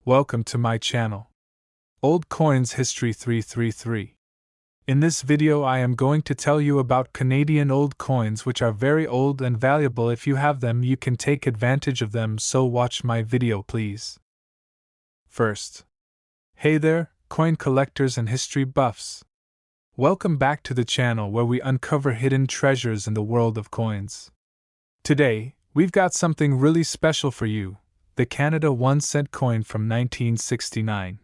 Welcome to my channel, Old Coins History 333. In this video I am going to tell you about Canadian old coins which are very old and valuable. If you have them, you can take advantage of them, so watch my video please. First, hey there, coin collectors and history buffs. Welcome back to the channel where we uncover hidden treasures in the world of coins. Today, we've got something really special for you. The Canada 1-cent coin from 1969.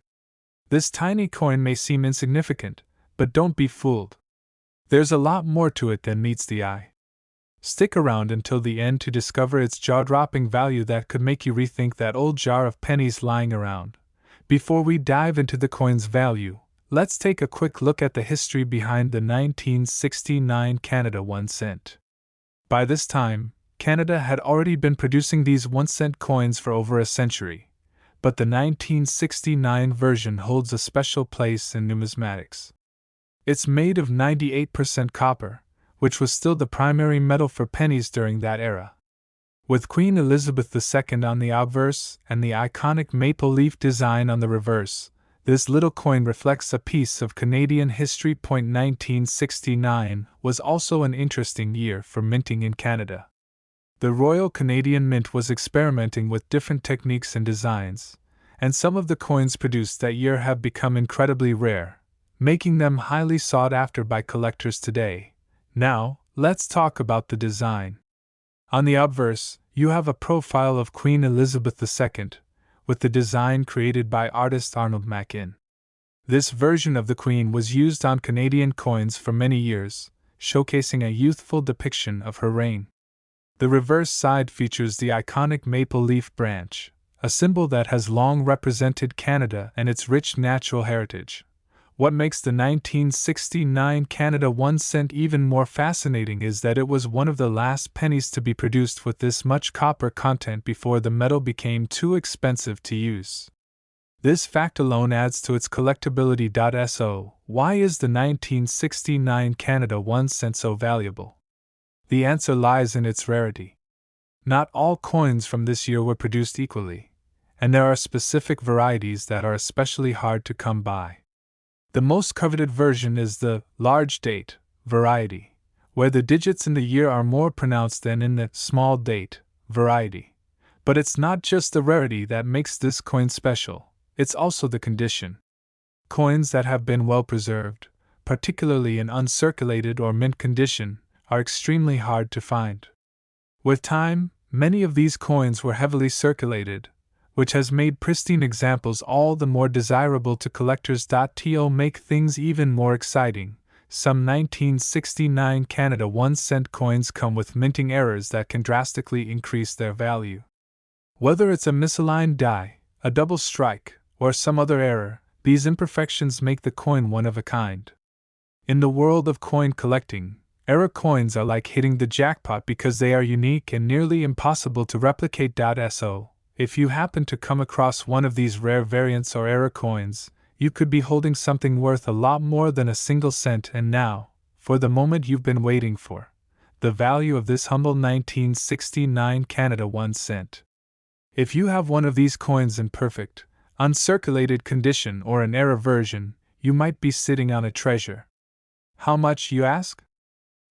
This tiny coin may seem insignificant, but don't be fooled. There's a lot more to it than meets the eye. Stick around until the end to discover its jaw-dropping value that could make you rethink that old jar of pennies lying around. Before we dive into the coin's value, let's take a quick look at the history behind the 1969 Canada 1-cent. By this time, Canada had already been producing these 1-cent coins for over a century, but the 1969 version holds a special place in numismatics. It's made of 98% copper, which was still the primary metal for pennies during that era. With Queen Elizabeth II on the obverse and the iconic maple leaf design on the reverse, this little coin reflects a piece of Canadian history. 1969 was also an interesting year for minting in Canada. The Royal Canadian Mint was experimenting with different techniques and designs, and some of the coins produced that year have become incredibly rare, making them highly sought after by collectors today. Now, let's talk about the design. On the obverse, you have a profile of Queen Elizabeth II, with the design created by artist Arnold Mackin. This version of the Queen was used on Canadian coins for many years, showcasing a youthful depiction of her reign. The reverse side features the iconic maple leaf branch, a symbol that has long represented Canada and its rich natural heritage. What makes the 1969 Canada 1-cent even more fascinating is that it was one of the last pennies to be produced with this much copper content before the metal became too expensive to use. This fact alone adds to its collectability. So, why is the 1969 Canada 1-cent so valuable? The answer lies in its rarity. Not all coins from this year were produced equally, and there are specific varieties that are especially hard to come by. The most coveted version is the large date variety, where the digits in the year are more pronounced than in the small date variety. But it's not just the rarity that makes this coin special, it's also the condition. Coins that have been well preserved, particularly in uncirculated or mint condition, are extremely hard to find. With time, many of these coins were heavily circulated, which has made pristine examples all the more desirable to collectors. To make things even more exciting, some 1969 Canada 1-cent coins come with minting errors that can drastically increase their value. Whether it's a misaligned die, a double strike, or some other error, these imperfections make the coin one of a kind. In the world of coin collecting, error coins are like hitting the jackpot because they are unique and nearly impossible to replicate. So, if you happen to come across one of these rare variants or error coins, you could be holding something worth a lot more than a single cent. And now, for the moment you've been waiting for, the value of this humble 1969 Canada 1-cent. If you have one of these coins in perfect, uncirculated condition or an error version, you might be sitting on a treasure. How much, you ask?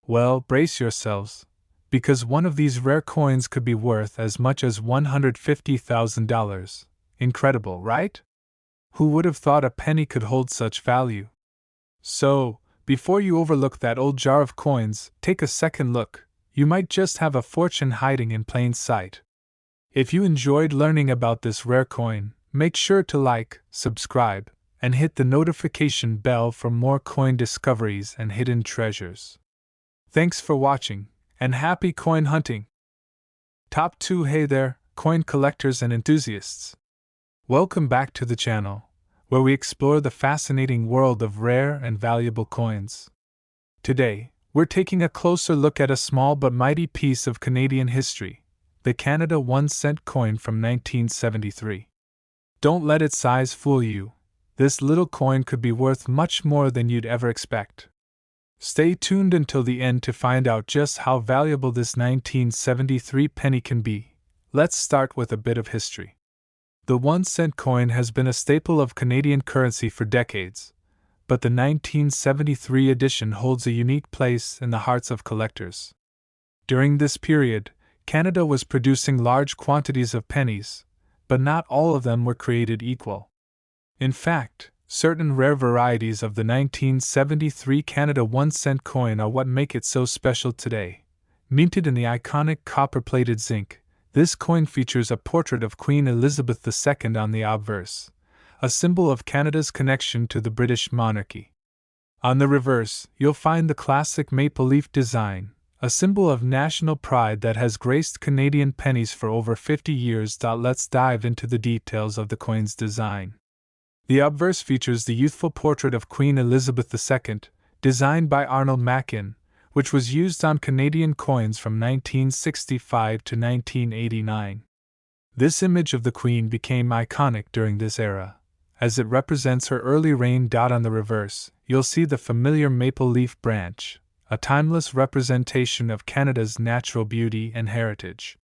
Well, brace yourselves, because one of these rare coins could be worth as much as $150,000. Incredible, right? Who would have thought a penny could hold such value? So, before you overlook that old jar of coins, take a second look. You might just have a fortune hiding in plain sight. If you enjoyed learning about this rare coin, make sure to like, subscribe, and hit the notification bell for more coin discoveries and hidden treasures. Thanks for watching, and happy coin hunting! Top 2. Hey there, coin collectors and enthusiasts! Welcome back to the channel, where we explore the fascinating world of rare and valuable coins. Today, we're taking a closer look at a small but mighty piece of Canadian history, the Canada 1-cent coin from 1973. Don't let its size fool you. This little coin could be worth much more than you'd ever expect. Stay tuned until the end to find out just how valuable this 1973 penny can be. Let's start with a bit of history. The 1-cent coin has been a staple of Canadian currency for decades, but the 1973 edition holds a unique place in the hearts of collectors. During this period, Canada was producing large quantities of pennies, but not all of them were created equal. In fact, certain rare varieties of the 1973 Canada 1-cent coin are what make it so special today. Minted in the iconic copper-plated zinc, this coin features a portrait of Queen Elizabeth II on the obverse, a symbol of Canada's connection to the British monarchy. On the reverse, you'll find the classic maple leaf design, a symbol of national pride that has graced Canadian pennies for over 50 years. Let's dive into the details of the coin's design. The obverse features the youthful portrait of Queen Elizabeth II, designed by Arnold Mackin, which was used on Canadian coins from 1965 to 1989. This image of the Queen became iconic during this era, as it represents her early reign. On the reverse, you'll see the familiar maple leaf branch, a timeless representation of Canada's natural beauty and heritage.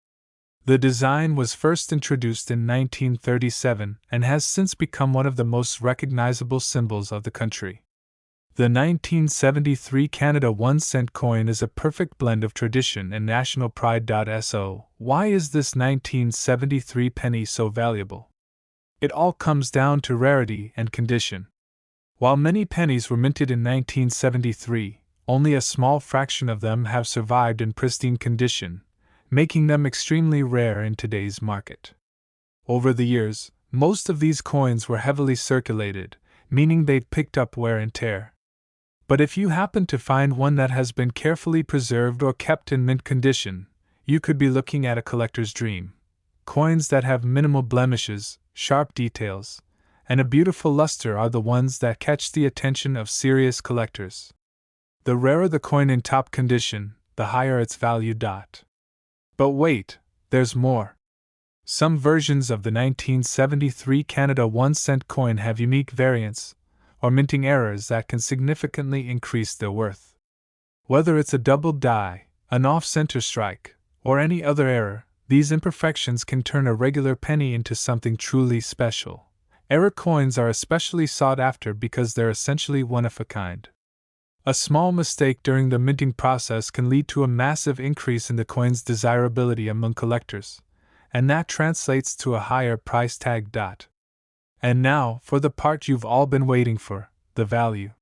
The design was first introduced in 1937 and has since become one of the most recognizable symbols of the country. The 1973 Canada 1-cent coin is a perfect blend of tradition and national pride. So, why is this 1973 penny so valuable? It all comes down to rarity and condition. While many pennies were minted in 1973, only a small fraction of them have survived in pristine condition, making them extremely rare in today's market. Over the years, most of these coins were heavily circulated, meaning they've picked up wear and tear. But if you happen to find one that has been carefully preserved or kept in mint condition, you could be looking at a collector's dream. Coins that have minimal blemishes, sharp details, and a beautiful luster are the ones that catch the attention of serious collectors. The rarer the coin in top condition, the higher its value. But wait, there's more. Some versions of the 1973 Canada 1-cent coin have unique variants, or minting errors that can significantly increase their worth. Whether it's a double die, an off-center strike, or any other error, these imperfections can turn a regular penny into something truly special. Error coins are especially sought after because they're essentially one of a kind. A small mistake during the minting process can lead to a massive increase in the coin's desirability among collectors, and that translates to a higher price tag. And now, for the part you've all been waiting for, the value.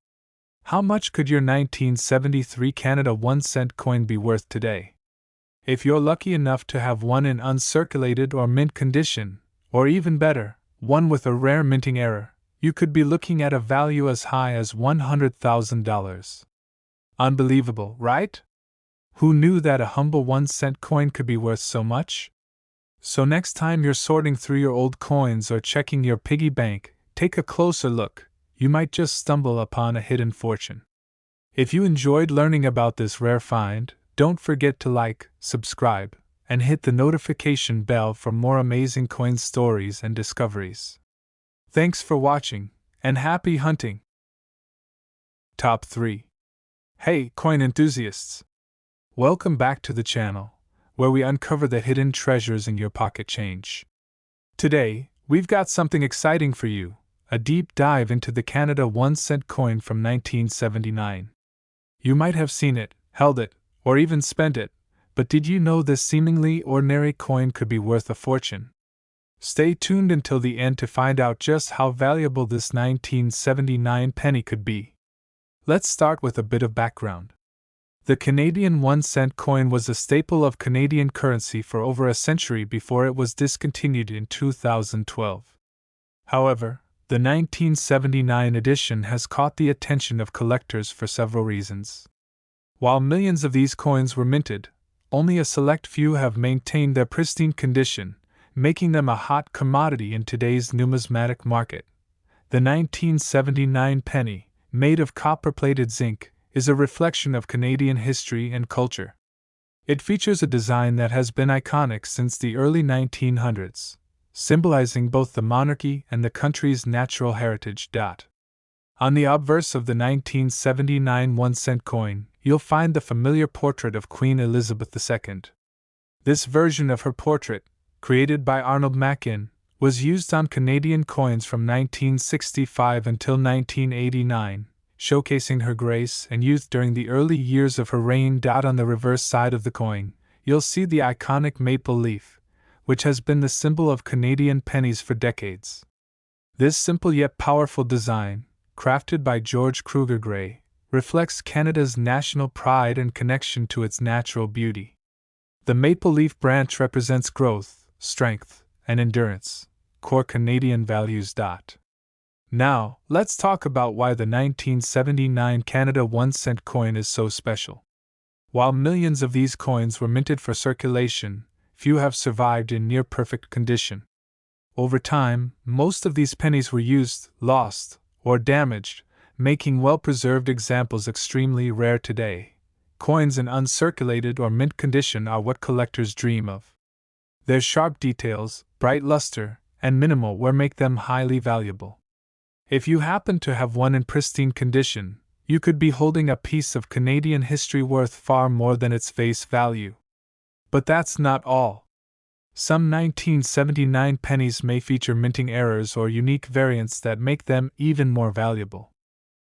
How much could your 1973 Canada 1-cent coin be worth today? If you're lucky enough to have one in uncirculated or mint condition, or even better, one with a rare minting error, you could be looking at a value as high as $100,000. Unbelievable, right? Who knew that a humble 1-cent coin could be worth so much? So next time you're sorting through your old coins or checking your piggy bank, take a closer look. You might just stumble upon a hidden fortune. If you enjoyed learning about this rare find, don't forget to like, subscribe, and hit the notification bell for more amazing coin stories and discoveries. Thanks for watching, and happy hunting! Top 3. Hey, coin enthusiasts! Welcome back to the channel, where we uncover the hidden treasures in your pocket change. Today, we've got something exciting for you, a deep dive into the Canada 1-cent coin from 1979. You might have seen it, held it, or even spent it, but did you know this seemingly ordinary coin could be worth a fortune? Stay tuned until the end to find out just how valuable this 1979 penny could be. Let's start with a bit of background. The Canadian 1-cent coin was a staple of Canadian currency for over a century before it was discontinued in 2012. However, the 1979 edition has caught the attention of collectors for several reasons. While millions of these coins were minted, only a select few have maintained their pristine condition, making them a hot commodity in today's numismatic market. The 1979 penny, made of copper-plated zinc, is a reflection of Canadian history and culture. It features a design that has been iconic since the early 1900s, symbolizing both the monarchy and the country's natural heritage. On the obverse of the 1979 1-cent coin, you'll find the familiar portrait of Queen Elizabeth II. This version of her portrait, created by Arnold Mackin, was used on Canadian coins from 1965 until 1989, showcasing her grace and youth during the early years of her reign. On the reverse side of the coin, you'll see the iconic maple leaf, which has been the symbol of Canadian pennies for decades. This simple yet powerful design, crafted by George Kruger Gray, reflects Canada's national pride and connection to its natural beauty. The maple leaf branch represents growth, strength, and endurance, core Canadian values. Now, let's talk about why the 1979 Canada 1-cent coin is so special. While millions of these coins were minted for circulation, few have survived in near-perfect condition. Over time, most of these pennies were used, lost, or damaged, making well-preserved examples extremely rare today. Coins in uncirculated or mint condition are what collectors dream of. Their sharp details, bright luster, and minimal wear make them highly valuable. If you happen to have one in pristine condition, you could be holding a piece of Canadian history worth far more than its face value. But that's not all. Some 1979 pennies may feature minting errors or unique variants that make them even more valuable.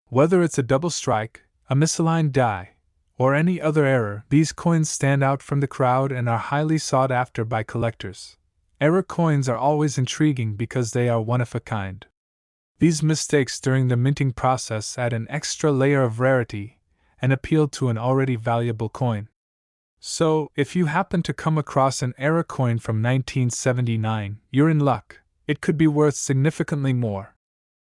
Whether it's a double strike, a misaligned die, or any other error, these coins stand out from the crowd and are highly sought after by collectors. Error coins are always intriguing because they are one of a kind. These mistakes during the minting process add an extra layer of rarity and appeal to an already valuable coin. So, if you happen to come across an error coin from 1979, you're in luck. It could be worth significantly more.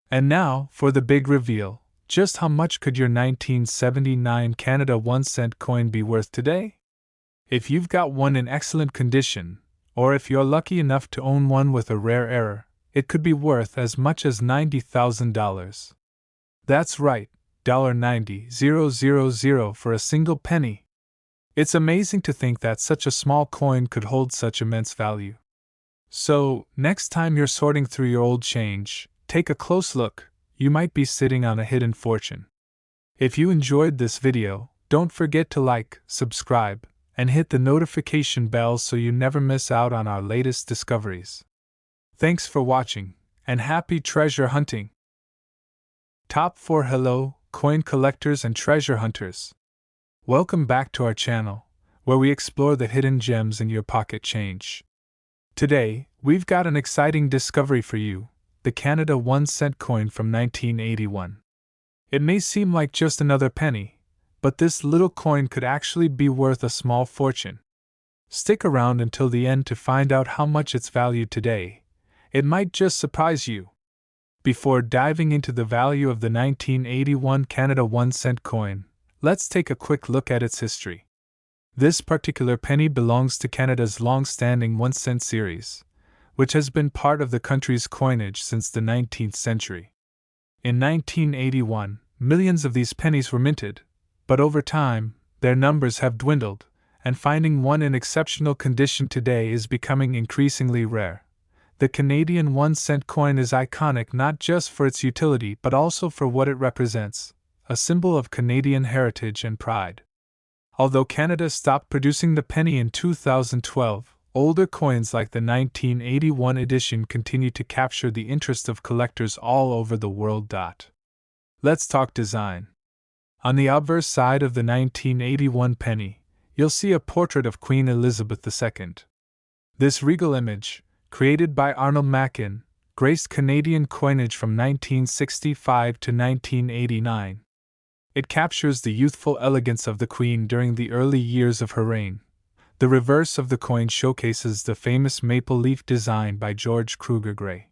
And now, for the big reveal. Just how much could your 1979 Canada 1-cent coin be worth today? If you've got one in excellent condition, or if you're lucky enough to own one with a rare error, it could be worth as much as $90,000. That's right, $90,000 for a single penny. It's amazing to think that such a small coin could hold such immense value. So, next time you're sorting through your old change, take a close look. You might be sitting on a hidden fortune. If you enjoyed this video, don't forget to like, subscribe, and hit the notification bell so you never miss out on our latest discoveries. Thanks for watching, and happy treasure hunting! Top 4 Hello, coin collectors and treasure hunters! Welcome back to our channel, where we explore the hidden gems in your pocket change. Today, we've got an exciting discovery for you. The Canada 1-cent coin from 1981. It may seem like just another penny, but this little coin could actually be worth a small fortune. Stick around until the end to find out how much it's valued today. It might just surprise you. Before diving into the value of the 1981 Canada 1-cent coin, let's take a quick look at its history. This particular penny belongs to Canada's long-standing 1-cent series, which has been part of the country's coinage since the 19th century. In 1981, millions of these pennies were minted, but over time, their numbers have dwindled, and finding one in exceptional condition today is becoming increasingly rare. The Canadian 1-cent coin is iconic not just for its utility but also for what it represents, a symbol of Canadian heritage and pride. Although Canada stopped producing the penny in 2012, older coins like the 1981 edition continue to capture the interest of collectors all over the world. Let's talk design. On the obverse side of the 1981 penny, you'll see a portrait of Queen Elizabeth II. This regal image, created by Arnold Mackin, graced Canadian coinage from 1965 to 1989. It captures the youthful elegance of the Queen during the early years of her reign. The reverse of the coin showcases the famous maple leaf design by George Kruger Gray.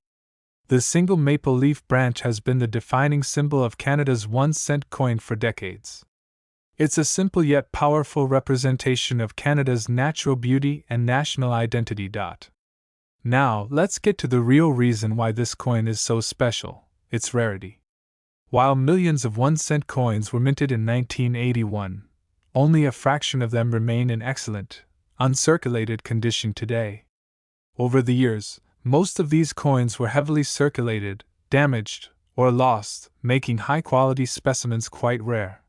The single maple leaf branch has been the defining symbol of Canada's 1-cent coin for decades. It's a simple yet powerful representation of Canada's natural beauty and national identity. Now, let's get to the real reason why this coin is so special: its rarity. While millions of 1-cent coins were minted in 1981, only a fraction of them remain in excellent, uncirculated condition today. Over the years, most of these coins were heavily circulated, damaged, or lost, making high-quality specimens quite rare.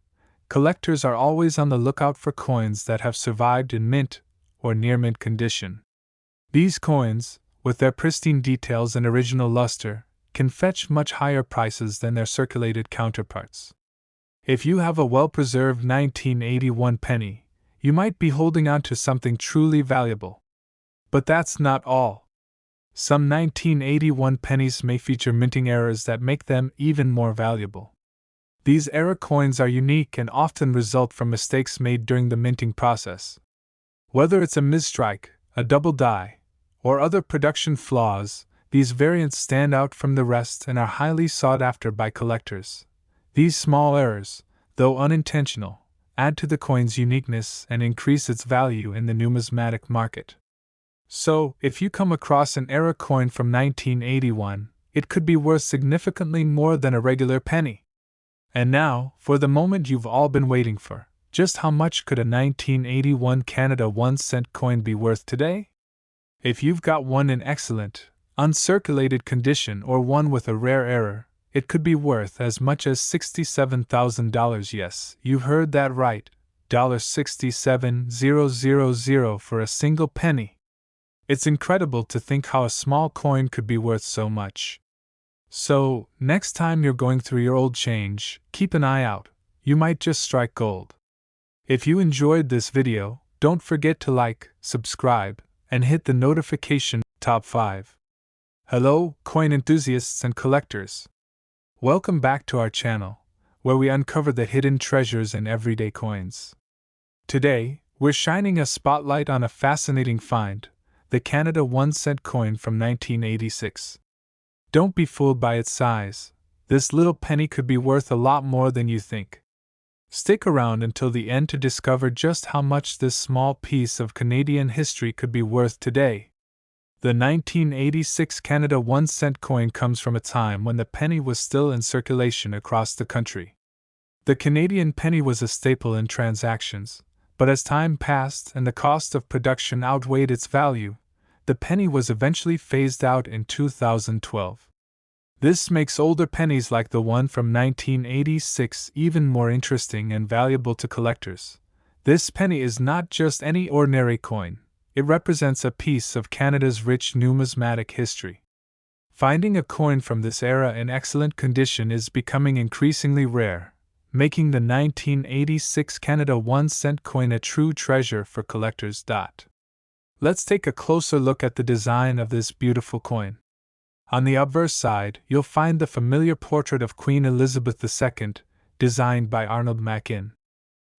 Collectors are always on the lookout for coins that have survived in mint or near-mint condition. These coins, with their pristine details and original luster, can fetch much higher prices than their circulated counterparts. If you have a well-preserved 1981 penny, you might be holding on to something truly valuable. But that's not all. Some 1981 pennies may feature minting errors that make them even more valuable. These error coins are unique and often result from mistakes made during the minting process. Whether it's a misstrike, a double die, or other production flaws, these variants stand out from the rest and are highly sought after by collectors. These small errors, though unintentional, add to the coin's uniqueness and increase its value in the numismatic market. So, if you come across an error coin from 1981, it could be worth significantly more than a regular penny. And now, for the moment you've all been waiting for, just how much could a 1981 Canada 1-cent coin be worth today? If you've got one in excellent, uncirculated condition or one with a rare error, it could be worth as much as $67,000. Yes, you heard that right, $67,000 for a single penny. It's incredible to think how a small coin could be worth so much. So, next time you're going through your old change, keep an eye out. You might just strike gold. If you enjoyed this video, don't forget to like, subscribe, and hit the notification. Top 5. Hello, coin enthusiasts and collectors. Welcome back to our channel, where we uncover the hidden treasures in everyday coins. Today, we're shining a spotlight on a fascinating find, the Canada 1-cent coin from 1986. Don't be fooled by its size. This little penny could be worth a lot more than you think. Stick around until the end to discover just how much this small piece of Canadian history could be worth today. The 1986 Canada 1-cent coin comes from a time when the penny was still in circulation across the country. The Canadian penny was a staple in transactions, but as time passed and the cost of production outweighed its value, the penny was eventually phased out in 2012. This makes older pennies like the one from 1986 even more interesting and valuable to collectors. This penny is not just any ordinary coin, it represents a piece of Canada's rich numismatic history. Finding a coin from this era in excellent condition is becoming increasingly rare, making the 1986 Canada 1-cent coin a true treasure for collectors. Let's take a closer look at the design of this beautiful coin. On the obverse side, you'll find the familiar portrait of Queen Elizabeth II, designed by Arnold Machin.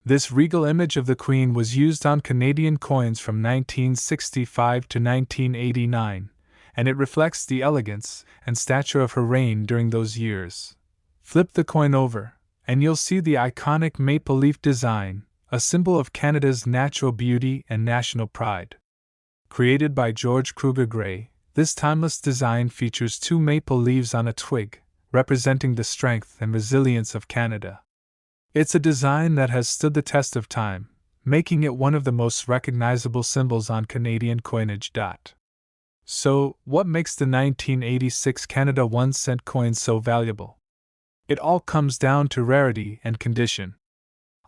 This regal image of the Queen was used on Canadian coins from 1965 to 1989, and it reflects the elegance and stature of her reign during those years. Flip the coin over, and you'll see the iconic maple leaf design, a symbol of Canada's natural beauty and national pride. Created by George Kruger Gray, this timeless design features two maple leaves on a twig, representing the strength and resilience of Canada. It's a design that has stood the test of time, making it one of the most recognizable symbols on Canadian coinage. So, what makes the 1986 Canada 1-cent coin so valuable? It all comes down to rarity and condition.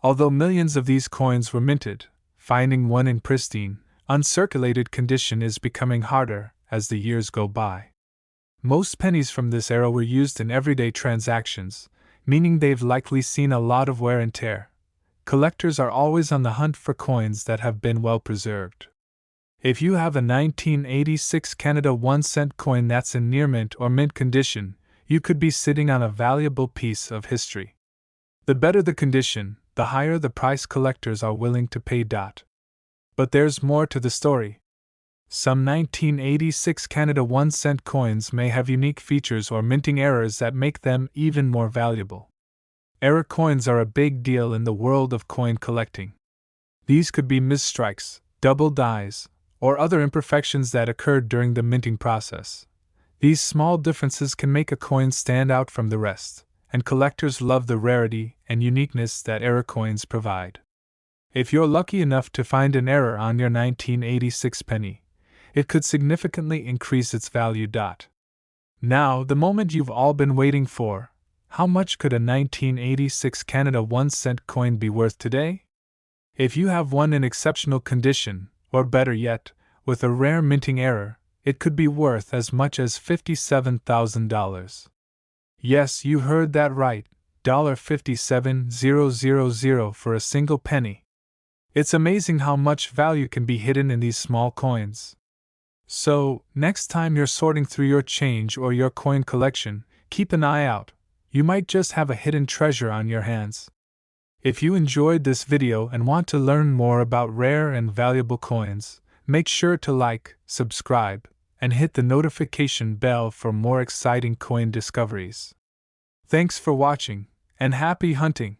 Although millions of these coins were minted, finding one in pristine, uncirculated condition is becoming harder as the years go by. Most pennies from this era were used in everyday transactions, meaning they've likely seen a lot of wear and tear. Collectors are always on the hunt for coins that have been well preserved. If you have a 1986 Canada 1-cent coin that's in near mint or mint condition, you could be sitting on a valuable piece of history. The better the condition, the higher the price collectors are willing to pay. But there's more to the story. Some 1986 Canada 1-cent coins may have unique features or minting errors that make them even more valuable. Error coins are a big deal in the world of coin collecting. These could be misstrikes, double dies, or other imperfections that occurred during the minting process. These small differences can make a coin stand out from the rest, and collectors love the rarity and uniqueness that error coins provide. If you're lucky enough to find an error on your 1986 penny, it could significantly increase its value. Now, the moment you've all been waiting for: how much could a 1986 Canada 1-cent coin be worth today? If you have one in exceptional condition, or better yet, with a rare minting error, it could be worth as much as $57,000. Yes, you heard that right, $57,000 for a single penny. It's amazing how much value can be hidden in these small coins. So, next time you're sorting through your change or your coin collection, keep an eye out. You might just have a hidden treasure on your hands. If you enjoyed this video and want to learn more about rare and valuable coins, make sure to like, subscribe, and hit the notification bell for more exciting coin discoveries. Thanks for watching, and happy hunting!